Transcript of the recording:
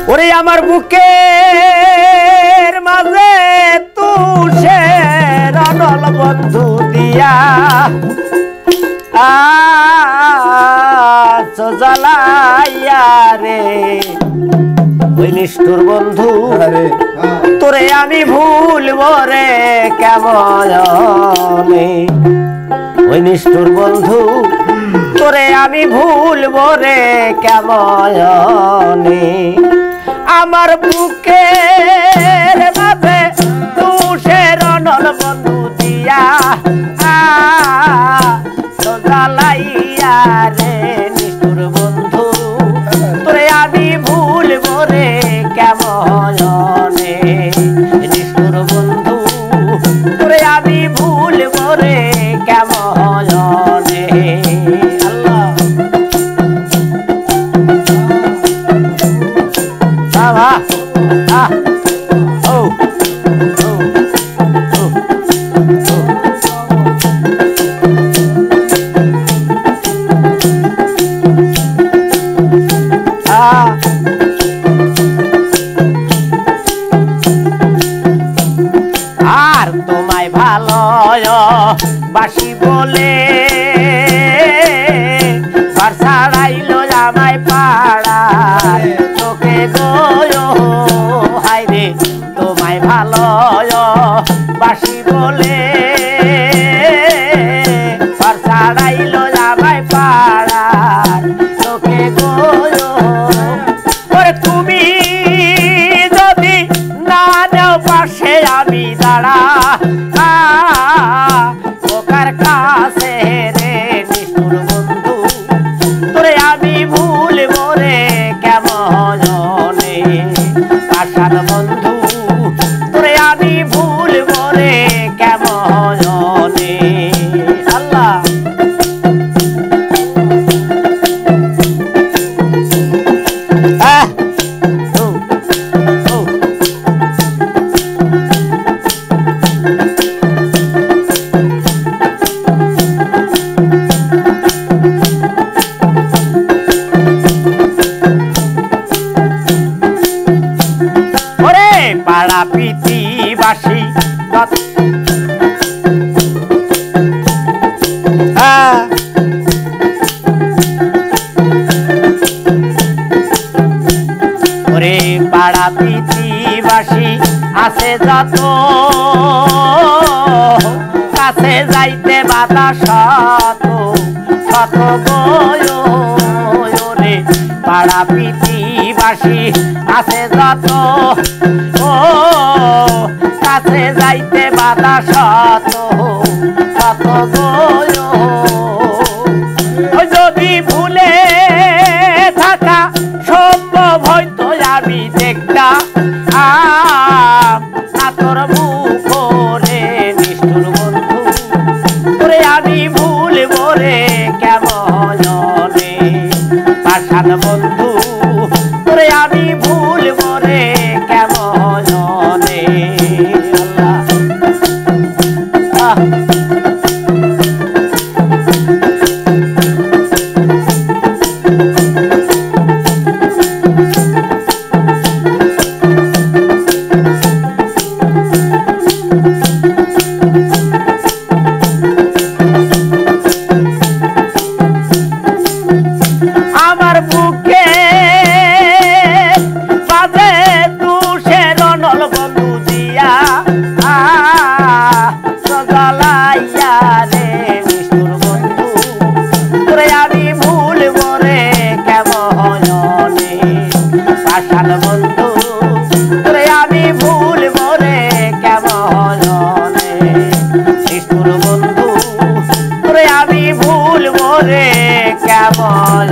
ওরে আমার বুকের মাঝে তুষের অনল বন্ধু দিয়া জ্বালাইয়া রে ওই নিষ্ঠুর বন্ধু তোরে আমি ভুলব রে কেমন ওই নিষ্ঠুর বন্ধু তোরে আমি ভুলব রে কেমন আমার বুকের মাঝে তুষের অনল বন্ধু দিয়া জ্বালাইয়া রে নিষ্ঠুর বন্ধু তোরে আমি ভুলব রে কেমন নিষ্ঠুর বন্ধু তোরে আমি ভুলব রে কেমন আল্লাহ বাবা ও আর তোমায় ভালো বাসি বলে ঘর ছাড়াইলো আমায় পাড়া তোকে গো হাইরে তোমায় ভালো বাসি বলে ঘর ছাড়াইলো আমায় পাড়া তোকে গো তুমি যদি না যাও পাশে আমি দাঁড়া ওকার কাছে রে নিষ্ঠুর বন্ধু তোরে আমি ভুলব রে কেমন পাষাণ বন্ধু তোরে আমি ভুলব রে কেমন আল্লাহ পাড়া প্রীতিবাসী ওরে পাড়া প্রীতিবাসী আছে যত কাছে যাইতে বাধা শত শত রে পাড়া প্রীতিবাসী আছে যত ও কাছে যাইতে বাধা শত শত যদি ভুলে থাকা সম্ভব হয়তো আমি দেখতা তোর মুখ রে নিষ্ঠুর বন্ধু তোরে আমি ভুলব রে কেমন পাষাণ বন্ধু তোরে আমি ভুলব রে কেমন আল্লাহ আমার বুকে বাজে তুষের অনল বন্ধু দিয়া জ্বালাইয়া রে নিষ্ঠুর বন্ধু তোরে আমি ভুলব রে কেমন পাষাণ বন্ধু তোরে আমি ভুলব রে কেমন নিষ্ঠুর বন্ধু তোরে আমি ভুলব রে কেমন